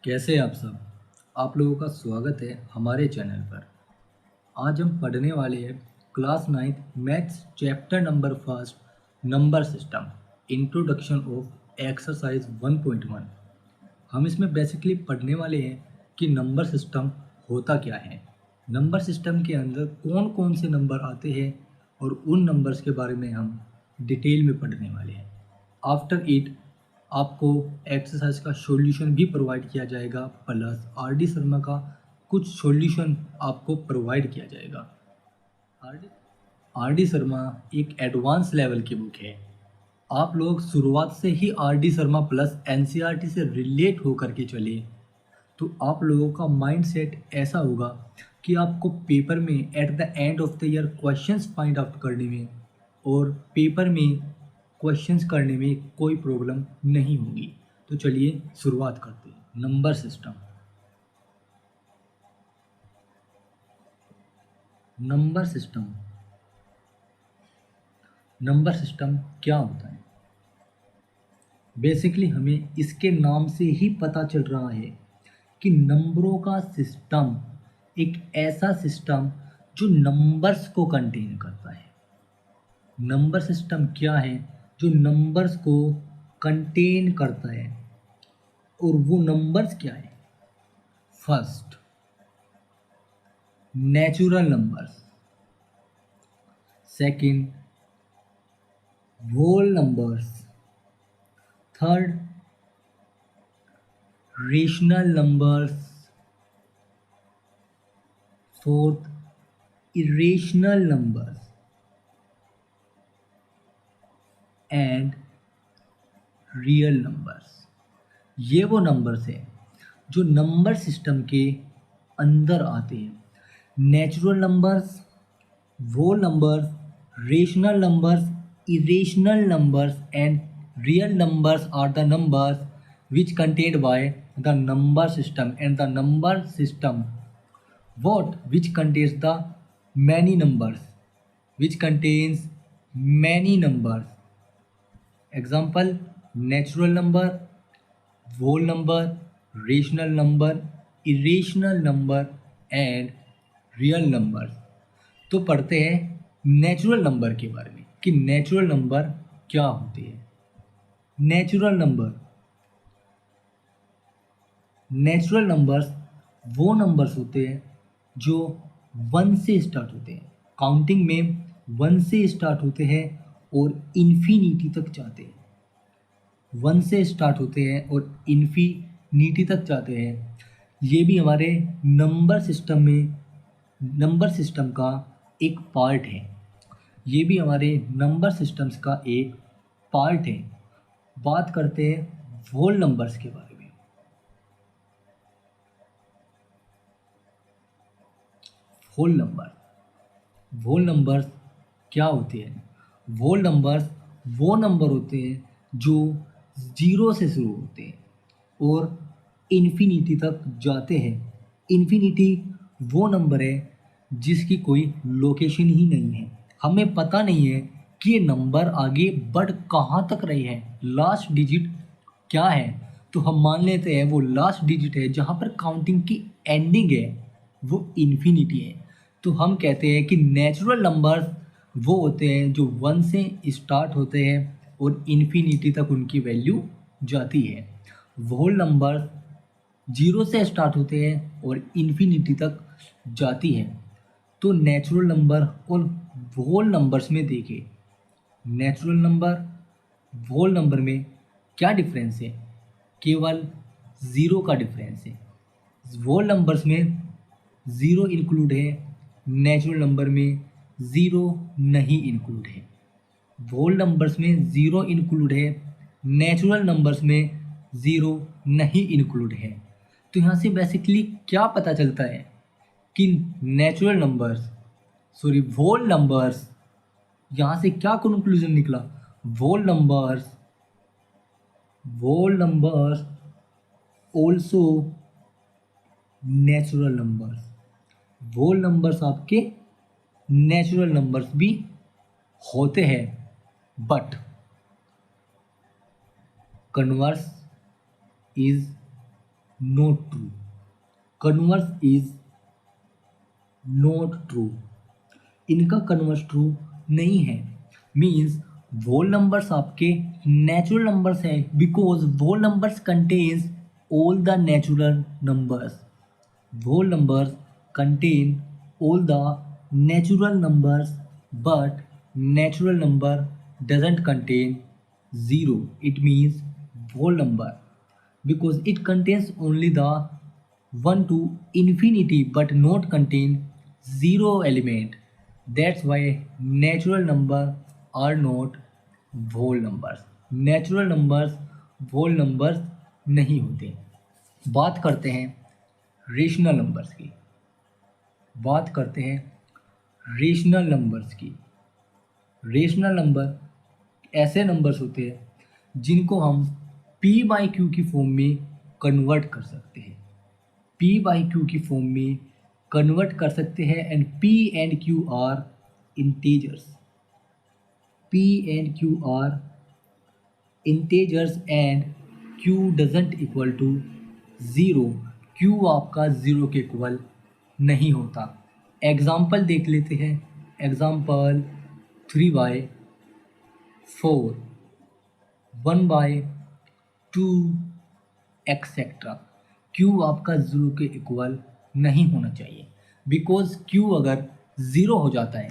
कैसे हैं आप सब। आप लोगों का स्वागत है हमारे चैनल पर। आज हम पढ़ने वाले हैं class 9th maths chapter number first number system introduction of exercise 1.1। हम इसमें बेसिकली पढ़ने वाले हैं कि नंबर सिस्टम होता क्या है, नंबर सिस्टम के अंदर कौन कौन से नंबर आते हैं और उन नंबर्स के बारे में हम डिटेल में पढ़ने वाले हैं। आफ्टर इट आपको एक्सरसाइज का सॉल्यूशन भी प्रोवाइड किया जाएगा, प्लस आर डी शर्मा का कुछ सॉल्यूशन आपको प्रोवाइड किया जाएगा। आर डी शर्मा एक एडवांस लेवल की बुक है। आप लोग शुरुआत से ही R D Sharma plus N C R T से रिलेट होकर के चले तो आप लोगों का माइंड सेट ऐसा होगा कि आपको पेपर में at the end of the year questions find out करने में और पेपर में क्वेश्चंस करने में कोई प्रॉब्लम नहीं होगी। तो चलिए शुरुआत करते हैं। Number system. Number system number system क्या होता है? बेसिकली हमें इसके नाम से ही पता चल रहा है कि नंबरों का सिस्टम एक ऐसा सिस्टम जो नंबर्स को कंटेन करता है। नंबर सिस्टम क्या है? जो नंबर्स को कंटेन करता है। और वो नंबर्स क्या है? First, natural numbers. Second, whole numbers. Third, rational numbers. Fourth, irrational numbers. And real numbers. ये वो नंबर्स हैं जो नंबर सिस्टम के अंदर आते हैं। Natural numbers, whole numbers, rational numbers, irrational numbers and real numbers are the numbers which contained by the number system. And the number system which contains the many numbers, which contains many numbers. Example: natural number, whole number, rational number, irrational number and real numbers। तो पढ़ते हैं natural number के बारे में कि natural number क्या होते हैं। नेचुरल नंबर्स वो नंबर्स होते हैं जो 1 से स्टार्ट होते हैं। काउंटिंग में 1 से स्टार्ट होते हैं और इन्फिनिटी तक जाते हैं। 1 से स्टार्ट होते हैं और इन्फिनिटी तक जाते हैं। ये भी हमारे नंबर सिस्टम का एक पार्ट है। ये भी हमारे नंबर सिस्टम्स का एक पार्ट है। बात करते हैं होल नंबर्स के बारे में। होल नंबर्स क्या होते हैं? होल नंबर्स वो नंबर होते हैं जो 0 से शुरू होते हैं और इन्फिनिटी तक जाते हैं। इन्फिनिटी वो नंबर है जिसकी कोई लोकेशन ही नहीं है। हमें पता नहीं है कि ये नंबर आगे बढ़ कहाँ तक रहे हैं, लास्ट डिजिट क्या है। तो हम मान लेते हैं वो लास्ट डिजिट है जहाँ पर काउंटिंग की एंडिंग है, वो इन्फिनिटी है। तो हम कहते हैं कि नेचुरल नंबर्स वो होते हैं जो 1 से स्टार्ट होते हैं और इन्फिनिटी तक उनकी वैल्यू जाती है। होल नंबर्स 0 से स्टार्ट होते हैं और इन्फिनिटी तक जाती है। तो नेचुरल नंबर और होल नंबर्स में देखें, नेचुरल नंबर होल नंबर में क्या डिफरेंस है? केवल 0 का डिफरेंस है। होल नंबर्स में 0 इंक्लूड है, नेचुरल नंबर में 0 नहीं इंक्लूड है। होल नंबर्स में 0 इंक्लूड है, नेचुरल नंबर्स में 0 नहीं इंक्लूड है। तो यहाँ से बेसिकली क्या पता चलता है कि होल नंबर्स, यहाँ से क्या कंक्लूजन निकला? Whole numbers also natural numbers. Whole numbers आपके नेचुरल नंबर्स भी होते हैं, but converse is not true, converse is not true, इनका कन्वर्स ट्रू नहीं है। मीन्स वोल नंबर्स आपके नेचुरल नंबर्स हैं, because whole numbers contains all the natural numbers, whole numbers contain all the natural numbers, but natural number doesn't contain zero. It means whole number because it contains only the 1 to infinity but not contain zero element. That's why natural number are not whole numbers. Natural numbers whole numbers नहीं होते। बात करते हैं rational numbers की, बात करते हैं rational numbers की। रेशनल नंबर ऐसे नंबर्स होते हैं जिनको हम p बाई क्यू की फॉर्म में कन्वर्ट कर सकते हैं, p बाई क्यू की फॉर्म में कन्वर्ट कर सकते हैं। And p and q are integers, p and q are integers and q doesn't equal to zero, q आपका ज़ीरो के इक्वल नहीं होता। एग्ज़ाम्पल देख लेते हैं। Example 3/4, 1/2 etcetera. q आपका ज़ीरो के इक्वल नहीं होना चाहिए, बिकॉज q अगर ज़ीरो हो जाता है,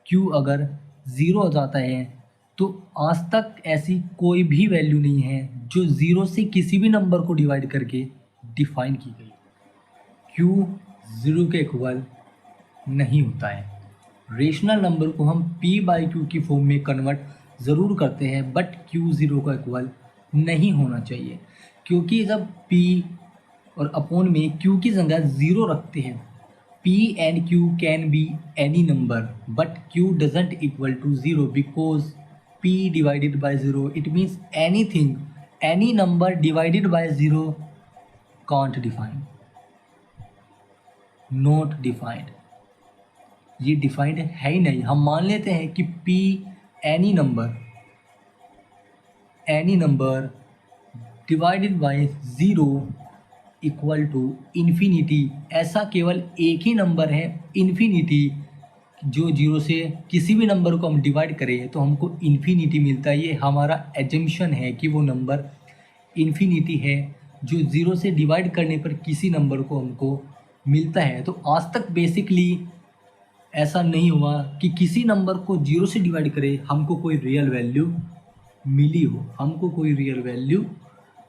q अगर ज़ीरो हो जाता है तो आज तक ऐसी कोई भी वैल्यू नहीं है जो ज़ीरो से किसी भी नंबर को डिवाइड करके डिफाइन की गई। q ज़ीरो के इक्वल नहीं होता है। रेशनल नंबर को हम p बाई क्यू की फॉर्म में कन्वर्ट ज़रूर करते हैं, बट q ज़ीरो का इक्वल नहीं होना चाहिए, क्योंकि जब p और अपॉन में q की जगह ज़ीरो रखते हैं, p and q can be any number but q doesn't equal to zero because p divided by zero, it means anything, any number divided by zero can't define, not defined, ये defined है ही नहीं। हम मान लेते हैं कि p any number divided by zero equal to infinity. ऐसा केवल एक ही नंबर है इन्फिनिटी, जो जीरो से किसी भी नंबर को हम डिवाइड करें तो हमको इन्फिनिटी मिलता है। ये हमारा एजम्पशन है कि वो नंबर इन्फिनिटी है जो ज़ीरो से डिवाइड करने पर किसी नंबर को हमको मिलता है। तो आज तक बेसिकली ऐसा नहीं हुआ कि किसी नंबर को जीरो से डिवाइड करे हमको कोई रियल वैल्यू मिली हो, हमको कोई रियल वैल्यू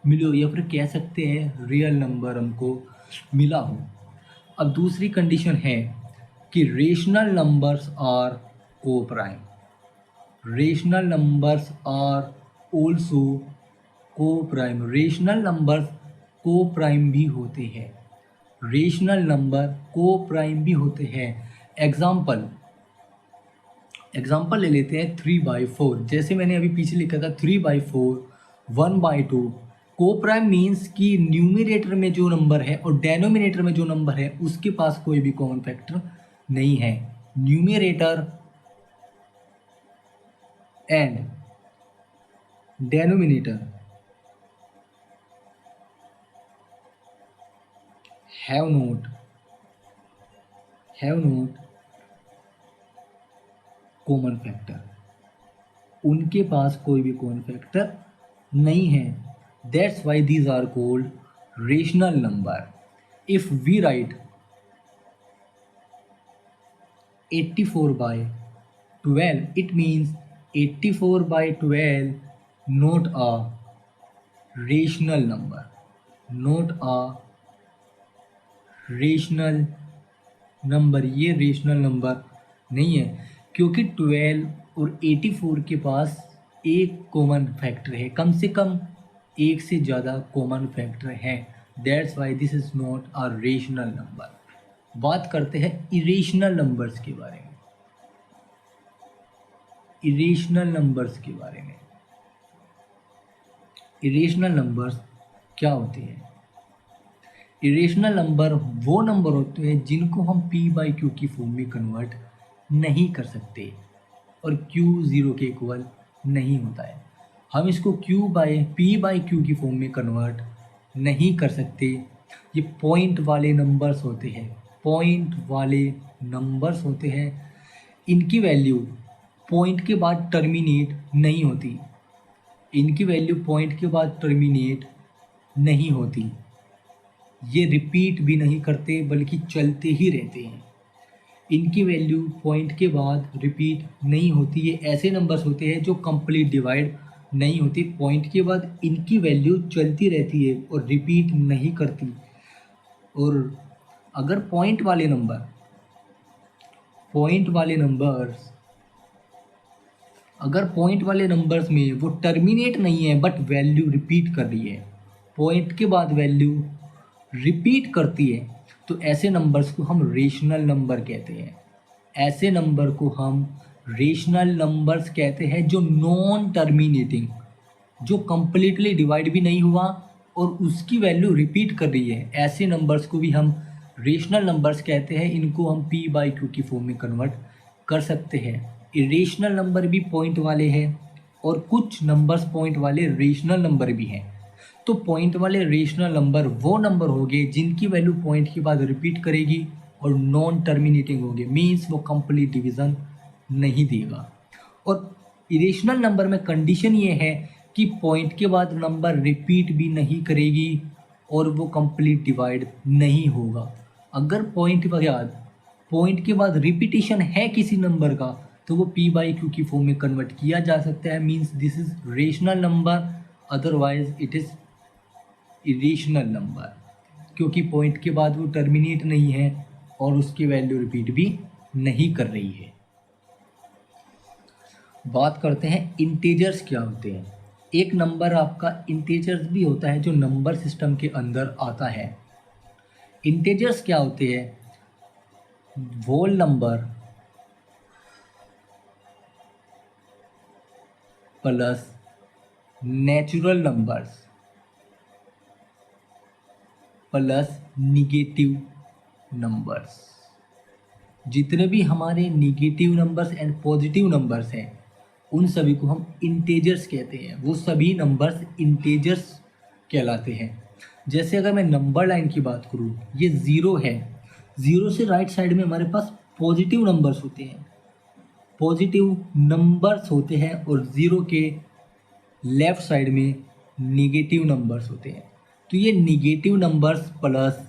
मिली हो, या फिर कह सकते हैं रियल नंबर हमको मिला हो। अब दूसरी कंडीशन है कि rational numbers are coprime, rational numbers are also coprime. Rational numbers coprime भी होते हैं, रेशनल नंबर को प्राइम भी होते हैं। एग्जाम्पल ले लेते हैं 3/4। जैसे मैंने अभी पीछे लिखा था 3/4, 1/2। को प्राइम मीन्स कि न्यूमिनेटर में जो नंबर है और डेनोमिनेटर में जो नंबर है उसके पास कोई भी कॉमन फैक्टर नहीं है। Numerator and denominator have not common factor, उनके पास कोई भी कॉमन फैक्टर नहीं है। That's why these are called rational number. If we write 84/12, it means 84/12 not a rational number, not a rational number। ये rational number नहीं है, क्योंकि 12 और 84 के पास एक कॉमन फैक्टर है, कम से कम एक से ज़्यादा कॉमन फैक्टर है। That's why this is not a rational number. बात करते हैं इरेशनल नंबर्स के बारे में। इरेशनल नंबर्स के बारे में, इरेशनल नंबर्स क्या होते हैं? इरेशनल नंबर वो नंबर होते हैं जिनको हम p बाई क्यू की फॉर्म में कन्वर्ट नहीं कर सकते और q ज़ीरो के इक्वल नहीं होता है। हम इसको p बाई क्यू की फॉर्म में कन्वर्ट नहीं कर सकते। ये पॉइंट वाले नंबर्स होते हैं, पॉइंट वाले नंबर्स होते हैं। इनकी वैल्यू पॉइंट के बाद टर्मिनेट नहीं होती, इनकी वैल्यू पॉइंट के बाद टर्मिनेट नहीं होती। ये रिपीट भी नहीं करते बल्कि चलते ही रहते हैं। इनकी वैल्यू पॉइंट के बाद रिपीट नहीं होती। ये ऐसे नंबर्स होते हैं जो कंप्लीट डिवाइड नहीं होती, पॉइंट के बाद इनकी वैल्यू चलती रहती है और रिपीट नहीं करती। और अगर पॉइंट वाले नंबर्स अगर पॉइंट वाले नंबर्स में वो टर्मिनेट नहीं है बट वैल्यू रिपीट कर रही है, पॉइंट के बाद वैल्यू रिपीट करती है, तो ऐसे नंबर्स को हम रेशनल नंबर कहते हैं। ऐसे नंबर को हम रेशनल नंबर्स कहते हैं जो नॉन टर्मिनेटिंग, जो कंप्लीटली डिवाइड भी नहीं हुआ और उसकी वैल्यू रिपीट कर रही है, ऐसे नंबर्स को भी हम रेशनल नंबर्स कहते हैं। इनको हम पी बाई क्यू की फॉर्म में कन्वर्ट कर सकते हैं। इरेशनल नंबर भी पॉइंट वाले हैं और कुछ नंबर्स पॉइंट वाले रेशनल नंबर भी हैं। तो पॉइंट वाले रेशनल नंबर वो नंबर होंगे जिनकी वैल्यू पॉइंट के बाद रिपीट करेगी और नॉन टर्मिनेटिंग होंगे, मीन्स वो कंप्लीट डिवीज़न नहीं देगा। और इरेशनल नंबर में कंडीशन ये है कि पॉइंट के बाद नंबर रिपीट भी नहीं करेगी और वो कंप्लीट डिवाइड नहीं होगा। अगर पॉइंट के बाद रिपीटिशन है किसी नंबर का तो वो पी बाई क्यू की फॉर्म में कन्वर्ट किया जा सकता है, means this is rational number, otherwise it is irrational number, क्योंकि पॉइंट के बाद वो टर्मिनेट नहीं है और उसकी वैल्यू रिपीट भी नहीं कर रही है। बात करते हैं इंटीजर्स क्या होते हैं। एक नंबर आपका इंटीजर्स भी होता है जो नंबर सिस्टम के अंदर आता है। इंटीजर्स क्या होते हैं? Whole number plus natural numbers plus negative numbers. जितने भी हमारे negative numbers and positive numbers हैं उन सभी को हम इंटीजर्स कहते हैं। वो सभी नंबर्स इंटीजर्स कहलाते हैं। जैसे अगर मैं नंबर लाइन की बात करूँ, ये ज़ीरो है, ज़ीरो से राइट साइड में हमारे पास पॉजिटिव नंबर्स होते हैं, पॉजिटिव नंबर्स होते हैं, और ज़ीरो के लेफ़्ट साइड में निगेटिव नंबर्स होते हैं। तो ये negative numbers plus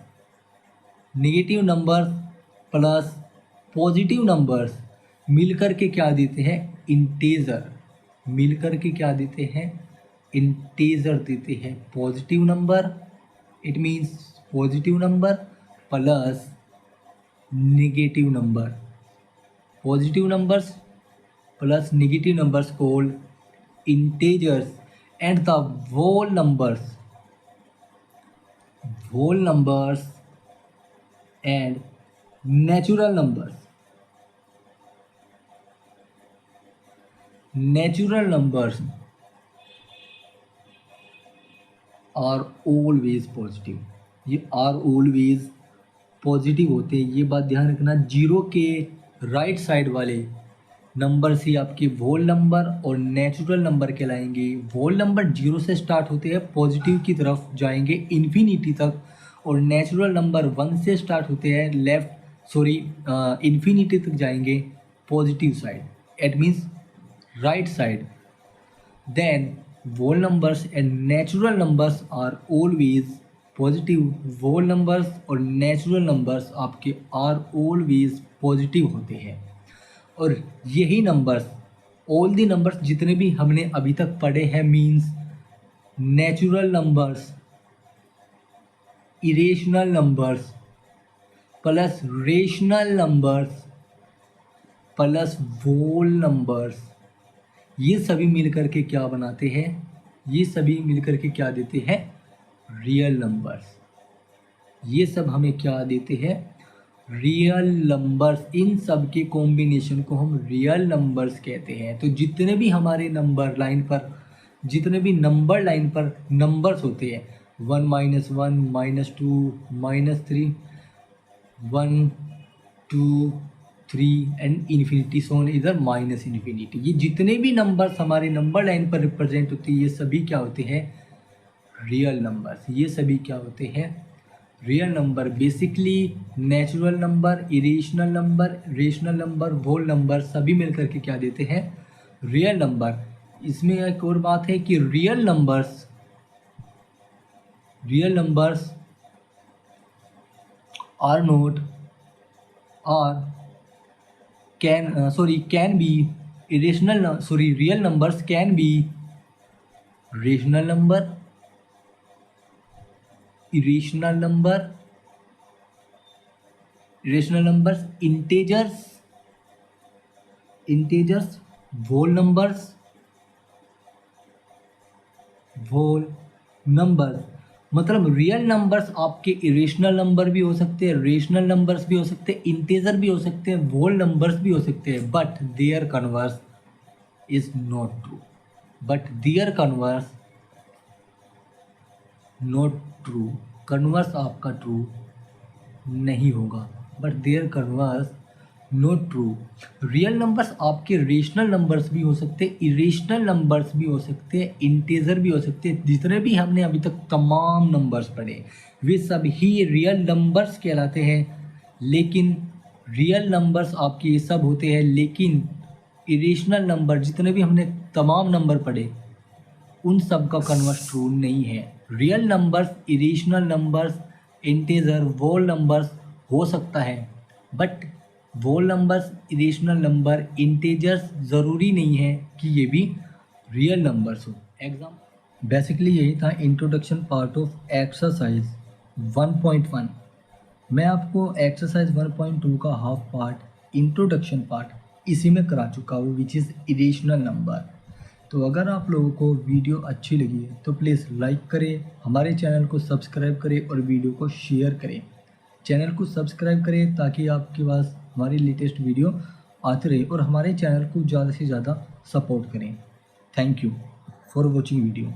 positive numbers मिलकर के क्या देते हैं? इंटीजर। मिलकर के क्या देते हैं? इंटीजर देते हैं। Positive number, it means positive number plus negative number. Positive numbers plus negative numbers called integers, and the whole numbers and natural numbers are always positive। ये आर ऑलवेज पॉजिटिव होते हैं, ये बात ध्यान रखना। जीरो के राइट साइड वाले number से आपके होल नंबर और नेचुरल नंबर कहलाएंगे। होल नंबर जीरो से स्टार्ट होते हैं, पॉजिटिव की तरफ जाएंगे इन्फिनिटी तक, और नेचुरल नंबर वन से स्टार्ट होते हैं इन्फिनिटी तक जाएंगे positive side, it means right side. Then whole numbers and natural numbers are always positive। whole numbers और natural numbers आपके are always positive होते हैं। और यही नंबर्स, ऑल दी नंबर्स जितने भी हमने अभी तक पढ़े हैं, means natural numbers, irrational numbers plus rational numbers plus whole numbers, ये सभी मिलकर के क्या बनाते हैं? ये सभी मिलकर के क्या देते हैं? Real numbers. ये सब हमें क्या देते हैं? Real numbers. इन सब के कॉम्बिनेशन को हम रियल नंबर्स कहते हैं। तो जितने भी हमारे नंबर लाइन पर नंबर्स होते हैं, 1 -1 -2 -3 1 2 3 एंड इन्फिनिटी, सोन इधर माइनस इन्फिनिटी, ये जितने भी नंबर्स हमारे नंबर लाइन पर रिप्रेजेंट होते हैं ये सभी क्या होते हैं? Real numbers. ये सभी क्या होते हैं? Real number. Basically natural number, irrational number, rational number, whole number सभी मिलकर के क्या देते हैं? Real number. इसमें एक और बात है कि real numbers are not are can be irrational, real numbers can be rational number, irrational number, rational numbers, integers, whole numbers. मतलब रियल नंबर्स आपके इरेशनल नंबर भी हो सकते हैं, रेशनल नंबर्स भी हो सकते हैं, इंटेजर भी हो सकते हैं, होल नंबर्स भी हो सकते हैं, but their converse is not true. Converse आपका ट्रू नहीं होगा, but their converse not true. Real numbers आपके रेशनल नंबर्स भी हो सकते हैं, इरेशनल नंबर्स भी हो सकते हैं, इंटेजर भी हो सकते हैं। जितने भी हमने अभी तक तमाम नंबर्स पढ़े वे सब ही रियल नंबर्स कहलाते हैं। लेकिन रियल नंबर्स आपके ये सब होते हैं, लेकिन इरेशनल नंबर जितने भी हमने तमाम नंबर पढ़े उन सब का कन्वर्स ट्रू नहीं है। Real numbers, irrational numbers, integer, whole numbers हो सकता है, but whole numbers, irrational number, integers ज़रूरी नहीं है कि ये भी रियल नंबर्स हो। एग्जाम बेसिकली यही था इंट्रोडक्शन पार्ट ऑफ एक्सरसाइज 1.1। मैं आपको एक्सरसाइज 1.2 का हाफ पार्ट, इंट्रोडक्शन पार्ट इसी में करा चुका हूँ, विच इज़ इरेशनल नंबर। तो अगर आप लोगों को वीडियो अच्छी लगी है तो प्लीज़ लाइक करें, हमारे चैनल को सब्सक्राइब करें और वीडियो को शेयर करें। चैनल को सब्सक्राइब करें ताकि आपके पास हमारी लेटेस्ट वीडियो आती रहे और हमारे चैनल को ज़्यादा से ज़्यादा सपोर्ट करें। Thank you for watching video.